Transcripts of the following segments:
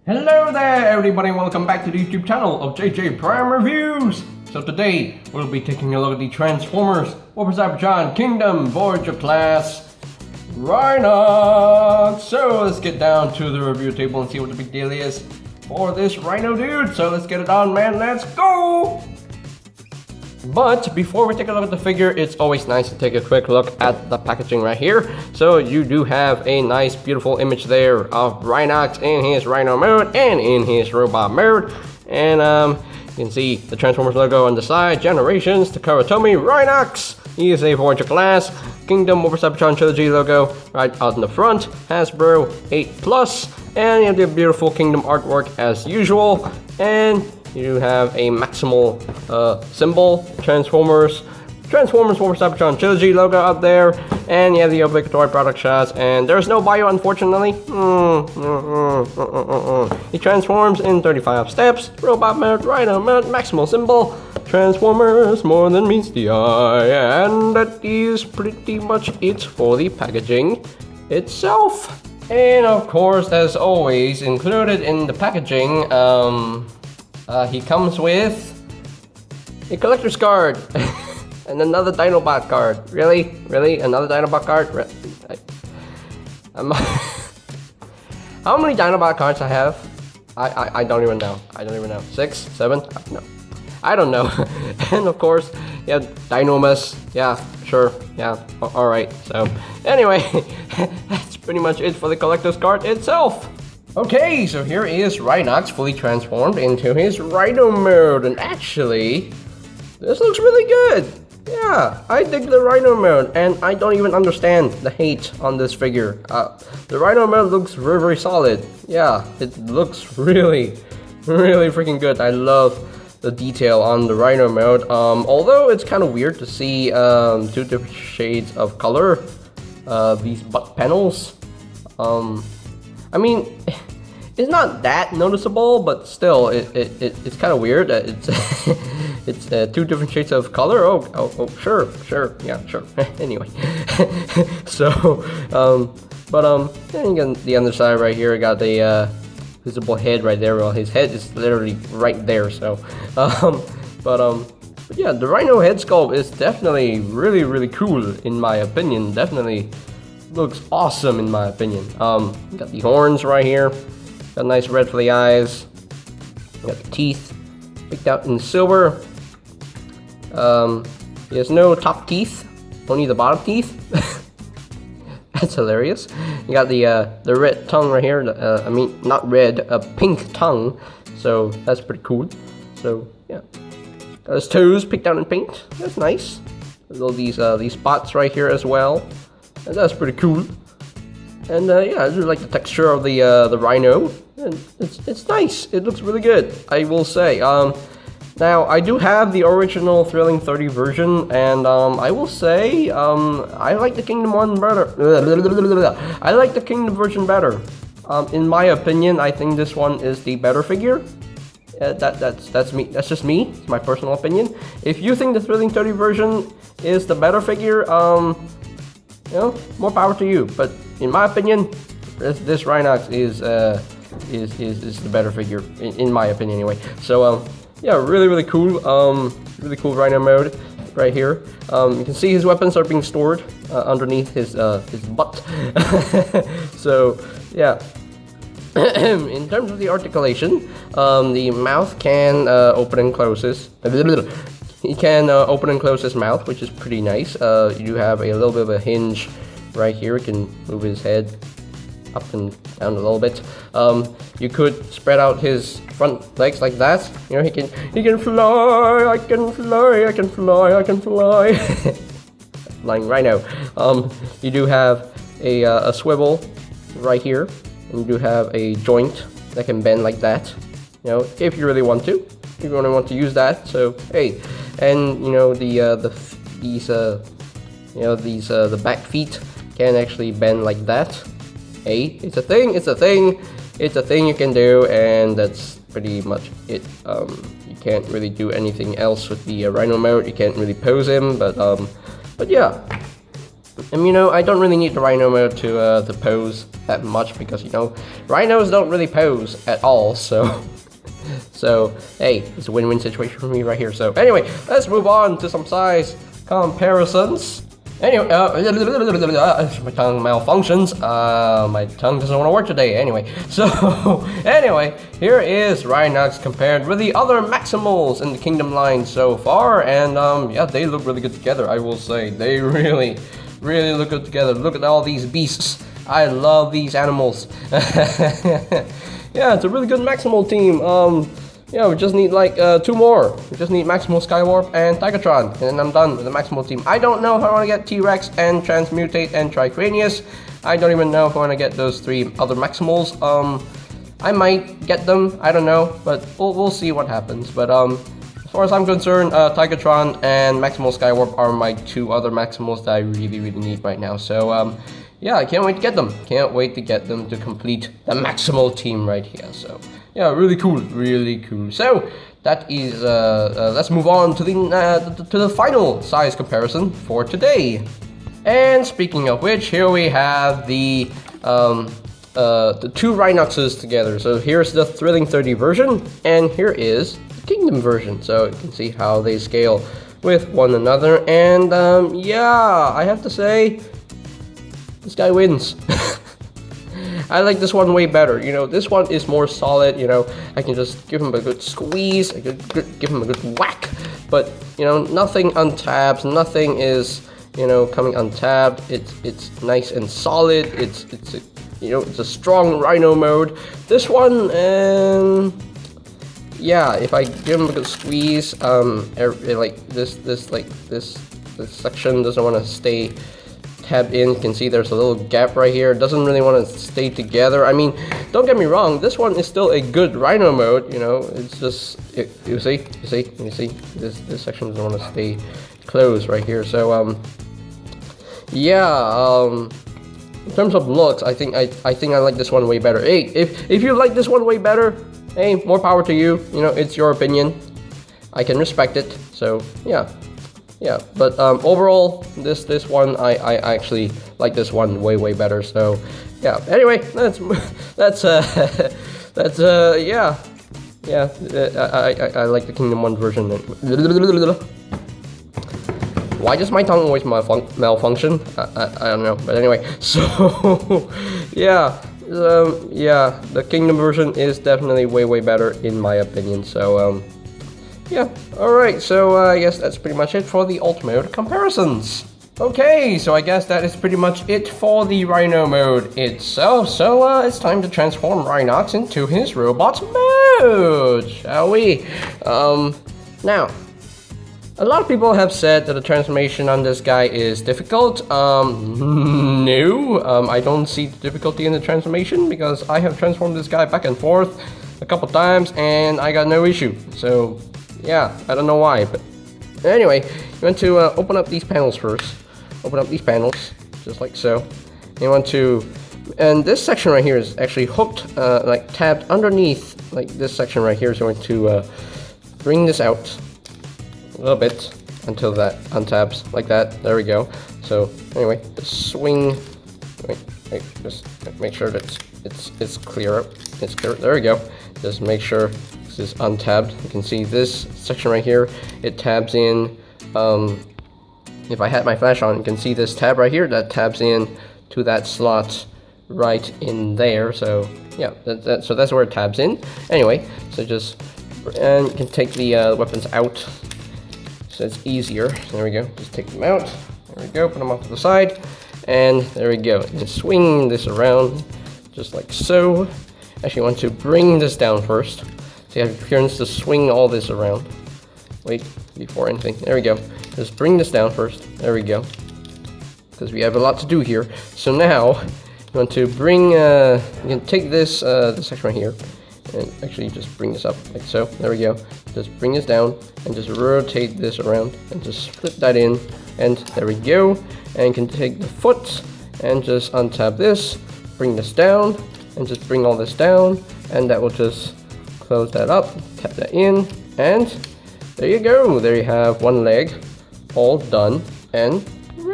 Hello there everybody, welcome back to the YouTube channel of JJ Prime Reviews! So today, we'll be taking a look at the Transformers Cybertron Kingdom Voyager class Rhinox! So let's get down to the review table and see what the big deal is for this Rhino dude. So let's get it on, man, let's go! But before we take a look at the figure, it's always nice to take a quick look at the packaging right here. So you do have a nice beautiful image there of Rhinox in his Rhino mode and in his robot mode. And you can see the Transformers logo on the side, Generations, Takara Tomy, Rhinox. He is a Voyager class, Kingdom Cybertron Trilogy logo right out in the front, Hasbro 8+, and you have the beautiful Kingdom artwork as usual. And you have a Maximal symbol, Transformers Cybertron Trilogy logo up there, and you have the obligatory product shots, and there's no bio, unfortunately. He transforms in 35 steps, robot mode, Rhino mode, Maximal symbol, Transformers more than meets the eye, and that is pretty much it for the packaging itself. And of course, as always, included in the packaging, he comes with a collector's card and another Dinobot card. Really? Really? Another Dinobot card? How many Dinobot cards I have? I don't even know. 6? 7? No. I don't know. And of course, yeah, Dynomus. Yeah, sure. Yeah, alright. So, anyway, that's pretty much it for the collector's card itself. Okay, so here is Rhinox fully transformed into his Rhino mode, and actually, this looks really good. Yeah, I dig the Rhino mode, and I don't even understand the hate on this figure. The Rhino mode looks very, very solid. Yeah, it looks really, really freaking good. I love the detail on the Rhino mode. Although it's kind of weird to see two different shades of color, these butt panels. I mean, it's not that noticeable, but still, it's kind of weird. It's two different shades of color. Oh, sure, yeah, sure. Anyway, so, then you got the other side right here. I got the visible head right there. Well, his head is literally right there. So, but yeah, the Rhino head sculpt is definitely really, really cool in my opinion. Definitely looks awesome in my opinion. Got the horns right here, got nice red for the eyes, got the teeth picked out in silver. He has no top teeth, only the bottom teeth. That's hilarious. You got the red tongue right here. I mean, not red, a pink tongue. So that's pretty cool. So yeah, got his toes picked out in pink. That's nice. There's all these spots right here as well. And that's pretty cool. And yeah, I really like the texture of the Rhino. And it's nice. It looks really good, I will say. Now, I do have the original Thrilling 30 version, and I will say I like the Kingdom one better. I like the Kingdom version better. In my opinion, I think this one is the better figure. That's me. That's just me. It's my personal opinion. If you think the Thrilling 30 version is the better figure, you know, more power to you. But in my opinion, this Rhinox is the better figure in my opinion anyway. So yeah, really cool. Really cool Rhino mode right here. You can see his weapons are being stored underneath his butt. So yeah. In terms of the articulation, the mouth can open and closes. He can open and close his mouth, which is pretty nice. You do have a little bit of a hinge right here. He can move his head up and down a little bit. You could spread out his front legs like that. You know, he can fly. I can fly. Flying Rhino. You do have a swivel right here, and you do have a joint that can bend like that. You know, if you really want to. If you only want to use that, so hey, and you know the back feet can actually bend like that. Hey, it's a thing you can do, and that's pretty much it. You can't really do anything else with the Rhino mode. You can't really pose him, but yeah, And you know, I don't really need the Rhino mode to pose that much because, you know, rhinos don't really pose at all, so... So, hey, it's a win-win situation for me right here. So, anyway, let's move on to some size comparisons. Anyway, my tongue malfunctions. My tongue doesn't want to work today. Anyway, so, anyway, here is Rhinox compared with the other Maximals in the Kingdom line so far. And, yeah, they look really good together, I will say. They really look good together. Look at all these beasts. I love these animals. Yeah, it's a really good Maximal team. Yeah, we just need like 2 more. We just need Maximal Skywarp and Tigatron, and then I'm done with the Maximal team. I don't know if I want to get T-Rex and Transmutate and Tricranius. I don't even know if I want to get those 3 other Maximals. I might get them. I don't know, but we'll see what happens. But as far as I'm concerned, Tigatron and Maximal Skywarp are my 2 other Maximals that I really need right now. So yeah, I can't wait to get them. Can't wait to get them to complete the Maximal team right here. So yeah, really cool. So that is let's move on to the final size comparison for today. And speaking of which, here we have the 2 Rhinoxes together. So here's the Thrilling 30 version, and here is the Kingdom version. So you can see how they scale with one another. And yeah, I have to say, this guy wins. I like this one way better. You know, this one is more solid. You know, I can just give him a good squeeze. I could give him a good whack. But you know, nothing untabs. Nothing is, you know, coming untabbed. It's nice and solid. It's you know, it's a strong Rhino mode. This one, yeah, if I give him a good squeeze, like this section doesn't want to stay tabbed in. You can see there's a little gap right here. It doesn't really want to stay together. I mean, don't get me wrong, this one is still a good Rhino mode, you know. It's just, you see, this section doesn't want to stay closed right here. So yeah, in terms of looks, I think I like this one way better. Hey, if you like this one way better, hey, more power to you. You know, it's your opinion. I can respect it. So yeah. Yeah, but overall, this one I actually like this one way better. So yeah. Anyway, that's yeah. I like the Kingdom 1 version. Why does my tongue always malfunction? I don't know. But anyway, so yeah, yeah, the Kingdom version is definitely way better in my opinion. So yeah, alright, so I guess that's pretty much it for the alt mode comparisons. Okay, so I guess that is pretty much it for the Rhino mode itself. So it's time to transform Rhinox into his robot mode, shall we? Now, a lot of people have said that the transformation on this guy is difficult. No, I don't see the difficulty in the transformation because I have transformed this guy back and forth a couple times and I got no issue. So yeah, I don't know why, but anyway, you want to open up these panels first. Open up these panels, just like so. You want to, and this section right here is actually hooked, like tabbed underneath, like this section right here is going to bring this out a little bit until that untabs, like that. There we go. So anyway, just swing. Wait, just make sure that it's clear. It's clear. There we go. Just make sure this is untabbed. You can see this section right here. It tabs in. If I had my flash on, you can see this tab right here that tabs in to that slot right in there. So yeah, so that's where it tabs in. Anyway, so just, and you can take the weapons out, so it's easier. There we go. Just take them out. There we go. Put them off to the side, and there we go. And swing this around, just like so. Actually, I want to bring this down first. So you have appearance to swing all this around. Wait, before anything. There we go. Just bring this down first. There we go. Because we have a lot to do here. So now, you want to bring, you can take this, this section right here, and actually just bring this up like so. There we go. Just bring this down, and just rotate this around, and just flip that in, and there we go. And you can take the foot, and just untab this, bring this down, and just bring all this down, and that will just close that up, tap that in, and there you go. There you have one leg all done and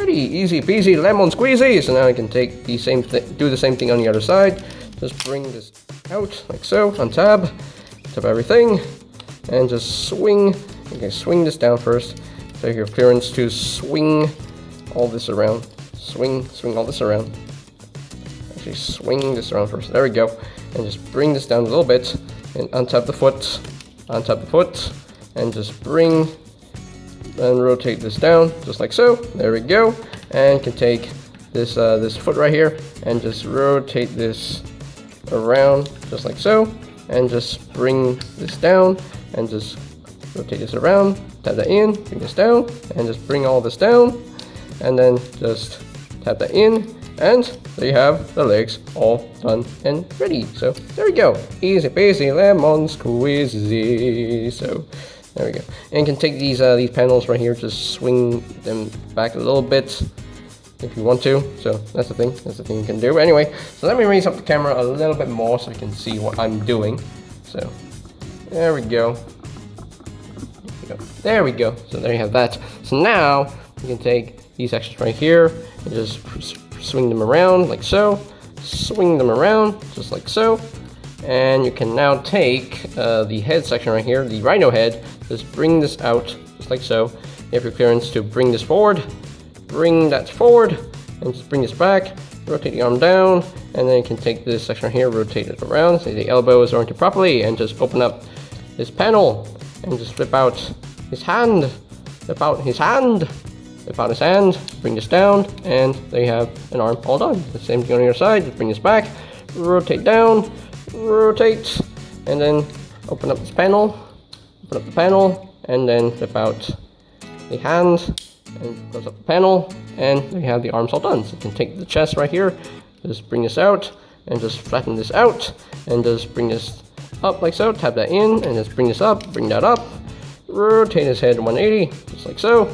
Pretty easy peasy lemon squeezy. So now I can take the same thing, do the same thing on the other side. Just bring this out like so, untab, tap everything, and just swing. Okay, swing this down first. Take your clearance to swing all this around. Swing all this around. Actually, swing this around first. There we go. And just bring this down a little bit, and untap the foot, and just bring and rotate this down just like so. There we go. And can take this this foot right here and just rotate this around just like so, and just bring this down and just rotate this around, tap that in, bring this down, and just bring all this down, and then just tap that in, and there you have the legs all done and ready. So there we go, easy peasy lemon squeezy. So there we go. And you can take these panels right here, just swing them back a little bit if you want to. So that's the thing you can do. Anyway, so let me raise up the camera a little bit more so you can see what I'm doing. So there we go. There we go. So there you have that. So now you can take these sections right here and just swing them around like so. Swing them around just like so. And you can now take the head section right here, the Rhino head, just bring this out just like so. You have your clearance to bring this forward, bring that forward, and just bring this back, rotate the arm down, and then you can take this section right here, rotate it around, so the elbow is oriented properly, and just open up this panel, and just flip out his hand, flip out his hand, bring this down, and there you have an arm all done. The same thing on your side, just bring this back, rotate down, rotate, and then open up this panel, and then flip out the hand, and close up the panel, and there you have the arms all done. So you can take the chest right here, just bring this out, and just flatten this out, and just bring this up like so, tap that in, and just bring this up, bring that up, rotate his head 180, just like so,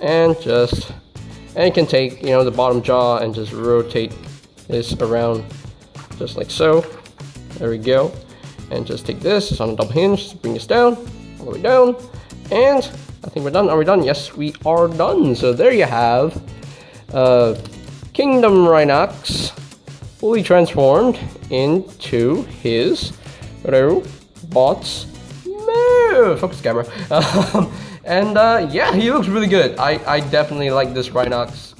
and you can take, the bottom jaw and just rotate this around just like so. There we go. And just take this, it's on a double hinge, just bring this down, all the way down, and I think we're done. Are we done? Yes, we are done. So there you have Kingdom Rhinox fully transformed into his robot's move. Focus camera. Yeah, he looks really good. I definitely like this Rhinox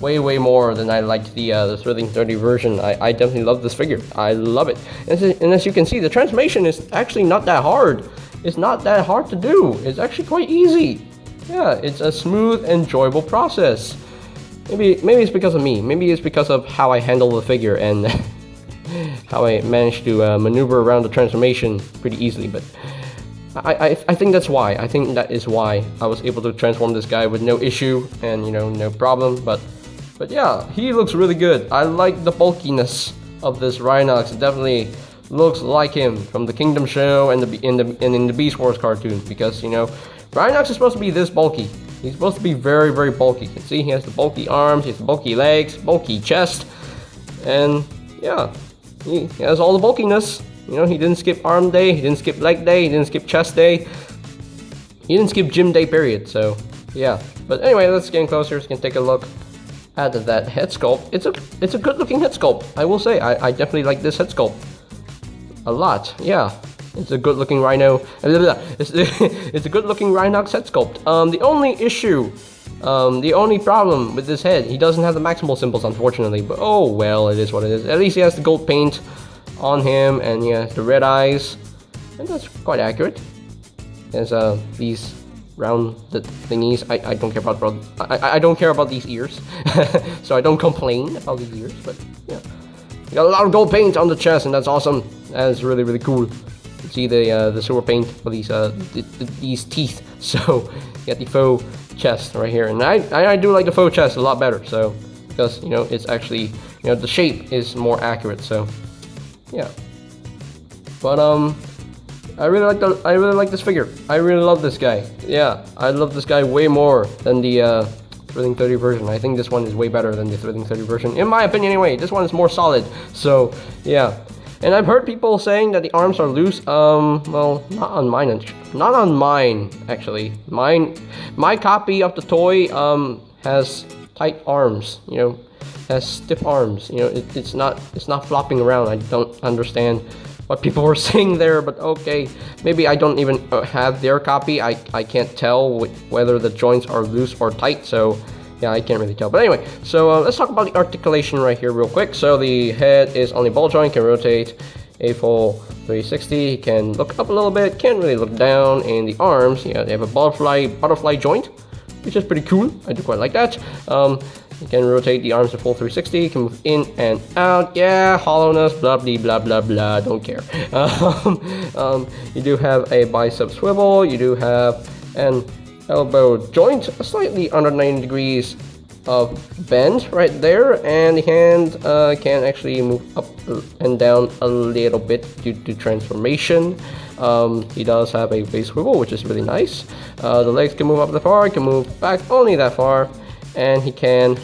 way more than I liked the Thrilling 30 version. I definitely love this figure. I love it. And as you can see, the transformation is actually not that hard. It's not that hard to do. It's actually quite easy. Yeah, it's a smooth, enjoyable process. Maybe it's because of me. Maybe it's because of how I handle the figure and how I managed to maneuver around the transformation pretty easily. But I think that's why. I think that is why I was able to transform this guy with no issue and no problem. But yeah, he looks really good. I like the bulkiness of this Rhinox. It definitely looks like him from the Kingdom show and in the Beast Wars cartoon, because Rhinox is supposed to be this bulky. He's supposed to be very bulky. You can see he has the bulky arms, he has the bulky legs, bulky chest, and yeah, he has all the bulkiness. He didn't skip arm day, he didn't skip leg day, he didn't skip chest day, he didn't skip gym day period. So yeah, but anyway, let's get in closer so you can take a look at that head sculpt. It's a good looking head sculpt. I will say I definitely like this head sculpt a lot. Yeah, it's a good looking Rhino. It's a good looking Rhinox head sculpt. The only issue, the only problem with this head, he doesn't have the Maximal symbols, unfortunately. But oh well, it is what it is. At least he has the gold paint on him, and he has the red eyes, and that's quite accurate. There's these rounded thingies. I don't care about I don't care about these ears, so I don't complain about these ears. But yeah, you got a lot of gold paint on the chest, and that's awesome. That's really cool. You see the silver paint for these teeth. So you got the faux chest right here, and I do like the faux chest a lot better. So because it's actually the shape is more accurate. So yeah, but I really like this figure. I really love this guy. Yeah, I love this guy way more than the Thrilling 30 version. I think this one is way better than the Thrilling 30 version, in my opinion anyway. This one is more solid. So yeah, and I've heard people saying that the arms are loose. Well, not on mine actually. My copy of the toy has tight arms. You know, has stiff arms. You know, it's not flopping around. I don't understand what people were saying there, but okay, maybe I don't even have their copy. I can't tell whether the joints are loose or tight, so yeah, I can't really tell. But anyway, so let's talk about the articulation right here real quick. So the head is on the ball joint, can rotate a full 360, can look up a little bit, can't really look down, and the arms, yeah, they have a butterfly joint, which is pretty cool. I do quite like that. You can rotate the arms to full 360, can move in and out, yeah, hollowness, blah, blah, blah, blah, don't care. You do have a bicep swivel, you do have an elbow joint, slightly under 90 degrees of bend right there, and the hand can actually move up and down a little bit due to transformation. He does have a base swivel, which is really nice. The legs can move up that far, can move back only that far, and he can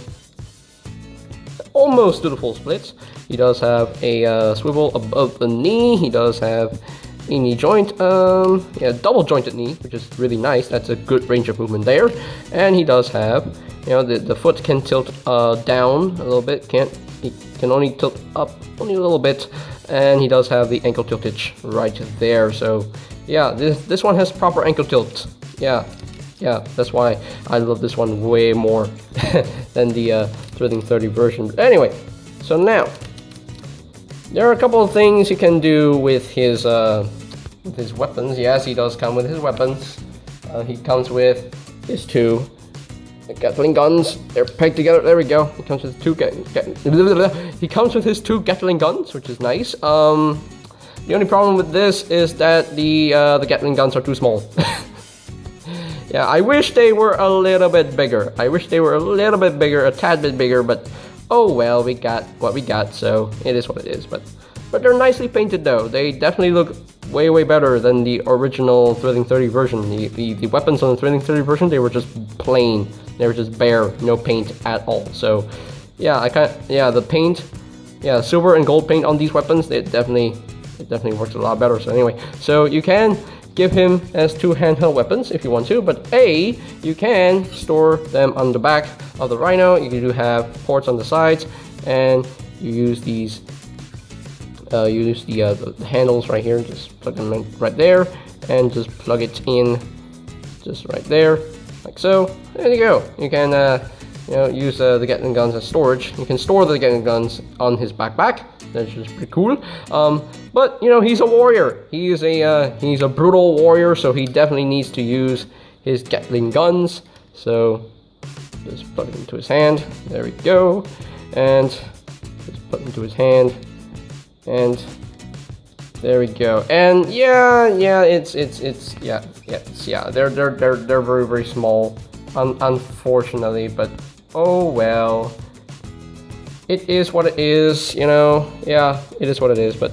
almost do the full splits. He does have a swivel above the knee. He does have a knee joint, yeah, double jointed knee, which is really nice. That's a good range of movement there. And he does have, you know, the foot can tilt down a little bit. He can only tilt up only a little bit, and he does have the ankle tiltage right there. So yeah, this one has proper ankle tilt. Yeah, that's why I love this one way more than the Thrilling 30 version. But anyway, so now there are a couple of things you can do with his weapons. Yes, he does come with his weapons. He comes with his two Gatling guns. They're pegged together. There we go. He comes with he comes with his two Gatling guns, which is nice. The only problem with this is that the Gatling guns are too small. Yeah, I wish they were a little bit bigger. A tad bit bigger, but oh well, we got what we got, so it is what it is. But they're nicely painted though. They definitely look way better than the original Thrilling 30 version. The weapons on the Thrilling 30 version, they were just plain. They were just bare, no paint at all. So yeah, the paint, yeah, silver and gold paint on these weapons, it definitely works a lot better. So anyway, so you can give him as two handheld weapons if you want to, but you can store them on the back of the Rhino. You do have ports on the sides, and you use these the handles right here. Just plug them in right there, and just plug it in just right there, like so. There you go. You can use the Gatling guns as storage. You can store the Gatling guns on his backpack. That's just pretty cool. But you know, he's a warrior. He's a brutal warrior, so he definitely needs to use his Gatling guns. So just plug it into his hand. There we go. And just put it into his hand. And there we go. And yeah, they're very small, unfortunately, but oh well. It is what it is, you know. Yeah, it is what it is, but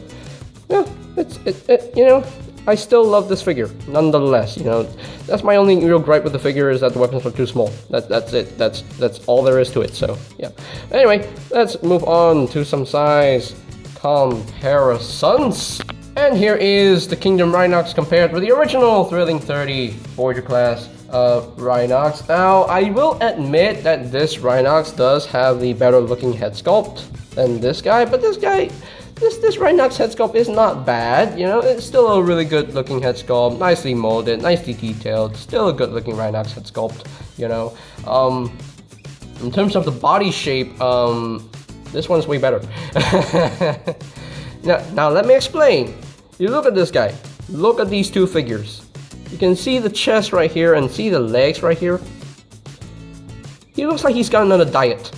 yeah, you know, I still love this figure nonetheless. You know, that's my only real gripe with the figure, is that the weapons are too small. That's it. That's all there is to it. So yeah. Anyway, let's move on to some size comparisons. And here is the Kingdom Rhinox compared with the original Thrilling 30 Voyager class Rhinox. Now, I will admit that this Rhinox does have the better looking head sculpt than this guy, but this Rhinox head sculpt is not bad. You know, it's still a really good looking head sculpt, nicely molded, nicely detailed, still a good looking Rhinox head sculpt, you know. In terms of the body shape, this one's way better. Now let me explain. You look at this guy, look at these two figures. You can see the chest right here and see the legs right here. He looks like he's gone on a diet.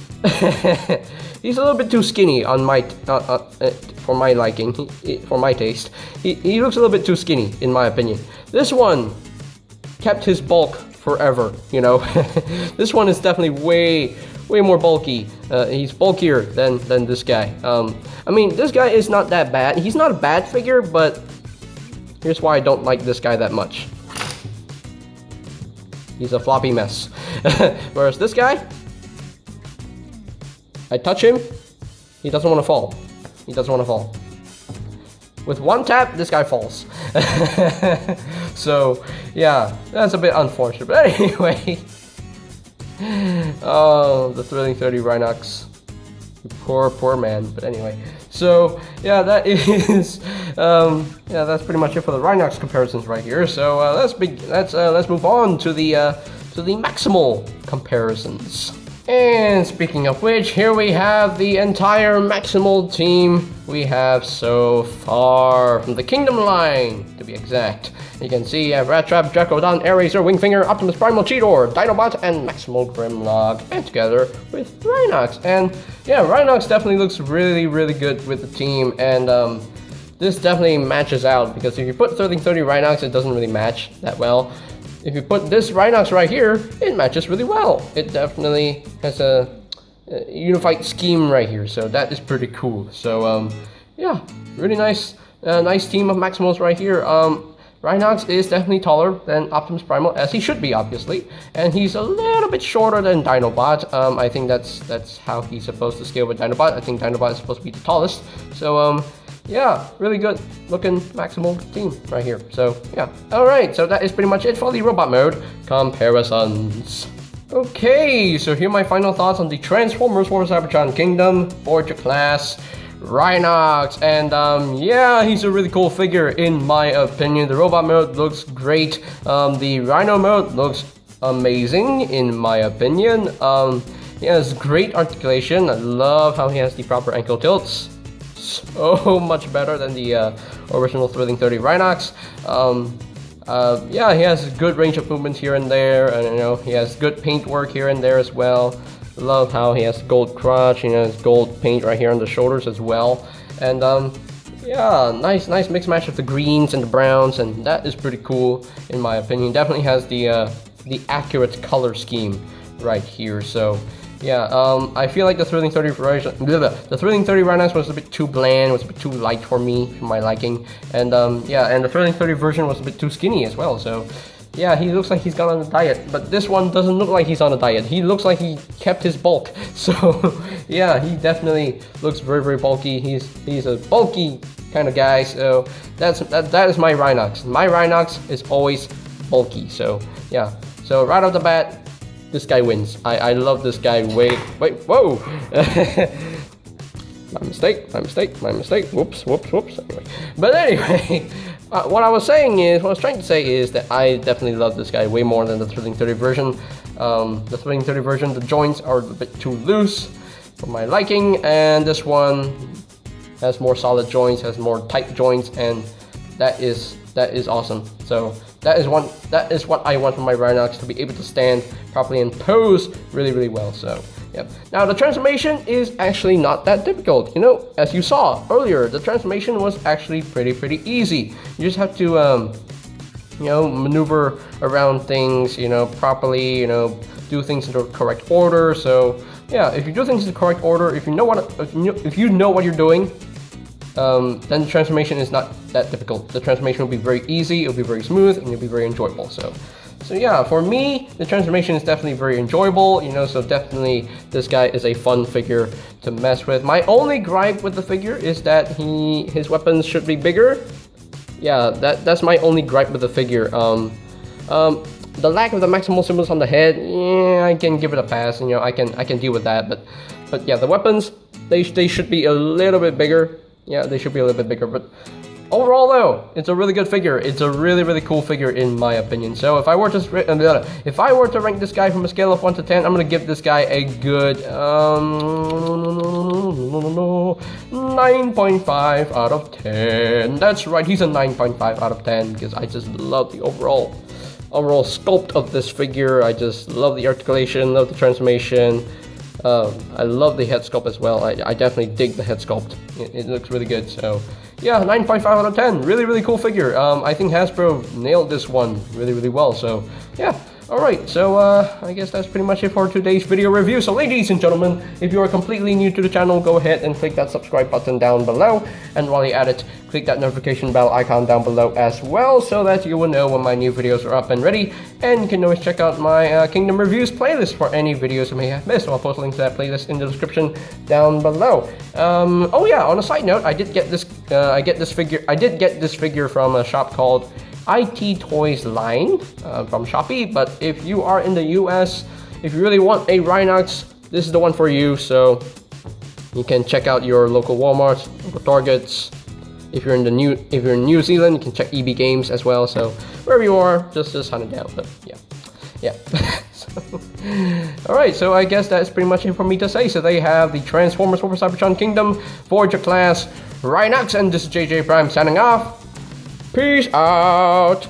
He's a little bit too skinny on my for my liking, for my taste. He looks a little bit too skinny in my opinion. This one kept his bulk forever, you know. This one is definitely way more bulky. He's bulkier than this guy. I mean, this guy is not that bad. He's not a bad figure, but here's why I don't like this guy that much. He's a floppy mess. Whereas this guy, I touch him, he doesn't want to fall. He doesn't want to fall. With one tap, this guy falls. So, yeah, that's a bit unfortunate. But anyway, Oh, the Thrilling 30 Rhinox. Poor man. But anyway, so yeah, that is yeah, that's pretty much it for the Rhinox comparisons right here. So let's move on to the Maximal comparisons. And speaking of which, here we have the entire Maximal team we have so far from the Kingdom line, to be exact. You can see Rat Trap, Dracodon, Airraiser, Wingfinger, Optimus Primal, Cheetor, Dinobot, and Maximal Grimlock, and together with Rhinox. And yeah, Rhinox definitely looks really good with the team, and this definitely matches out, because if you put 30 Rhinox, it doesn't really match that well. If you put this Rhinox right here, it matches really well. It definitely has a unified scheme right here, so that is pretty cool. So yeah, really nice team of Maximals right here. Rhinox is definitely taller than Optimus Primal, as he should be, obviously, and he's a little bit shorter than Dinobot. I think that's how he's supposed to scale with Dinobot. I think Dinobot is supposed to be the tallest. So yeah, really good looking Maximal team right here. So yeah, alright, so that is pretty much it for the robot mode comparisons. Okay, so here are my final thoughts on the Transformers for Cybertron Kingdom Voyager class Rhinox. And yeah, he's a really cool figure in my opinion. The robot mode looks great. The Rhino mode looks amazing in my opinion. He has great articulation. I love how he has the proper ankle tilts. So much better than the original Thrilling 30 Rhinox. Yeah, he has good range of movement here and there, and you know, he has good paint work here and there as well. Love how he has gold crotch, you know, his gold paint right here on the shoulders as well. And yeah, nice mix match of the greens and the browns, and that is pretty cool in my opinion. Definitely has the accurate color scheme right here. So yeah, I feel like the Thrilling 30 version, the Thrilling 30 Rhinox was a bit too bland, was a bit too light for me, for my liking, and yeah, and the Thrilling 30 version was a bit too skinny as well. So yeah, he looks like he's gone on a diet, but this one doesn't look like he's on a diet. He looks like he kept his bulk. So yeah, he definitely looks very bulky. He's a bulky kind of guy. So that is my Rhinox. My Rhinox is always bulky. So yeah, so right off the bat, this guy wins. I love this guy. Wait, whoa! My mistake. Whoops. Anyway. But anyway, what I was trying to say is that I definitely love this guy way more than the Thrilling 30 version. The Thrilling 30 version, the joints are a bit too loose for my liking, and this one has more solid joints, has more tight joints, and that is awesome. So that is what I want from my Rhinox, to be able to stand properly and pose really well. So yep. Now the transformation is actually not that difficult. You know, as you saw earlier, the transformation was actually pretty easy. You just have to you know, maneuver around things, you know, properly, you know, do things in the correct order. So yeah, if you do things in the correct order, if you know what you're doing, then the transformation is not that difficult. The transformation will be very easy, it'll be very smooth, and it'll be very enjoyable. So yeah, for me, the transformation is definitely very enjoyable, you know, so definitely this guy is a fun figure to mess with. My only gripe with the figure is that his weapons should be bigger. Yeah, that's my only gripe with the figure. The lack of the maximal symbols on the head, yeah, I can give it a pass, you know, I can deal with that, but yeah, the weapons, they should be a little bit bigger. Yeah, they should be a little bit bigger, but overall though, it's a really good figure. It's a really cool figure in my opinion. So if I were to rank this guy from a scale of 1 to 10, I'm gonna give this guy a good 9.5 out of 10. That's right, he's a 9.5 out of 10 because I just love the overall sculpt of this figure. I just love the articulation, love the transformation. I love the head sculpt as well. I definitely dig the head sculpt. It looks really good. So yeah, 9.5 out of 10. Really cool figure. I think Hasbro nailed this one really well. So yeah. Alright, so I guess that's pretty much it for today's video review. So ladies and gentlemen, if you are completely new to the channel, go ahead and click that subscribe button down below. And while you're at it, click that notification bell icon down below as well, so that you will know when my new videos are up and ready. And you can always check out my Kingdom Reviews playlist for any videos you may have missed. So I'll post a link to that playlist in the description down below. Oh yeah, on a side note, I did get this figure from a shop called IT Toys line from Shopee, but if you are in the US, if you really want a Rhinox, this is the one for you. So you can check out your local Walmarts, local Targets. If you're in New Zealand, you can check EB Games as well. So wherever you are, just hunt it down. But yeah. Alright, so I guess that's pretty much it for me to say. So they have the Transformers for Cybertron Kingdom Voyager class Rhinox, and this is JJ Prime signing off. Peace out.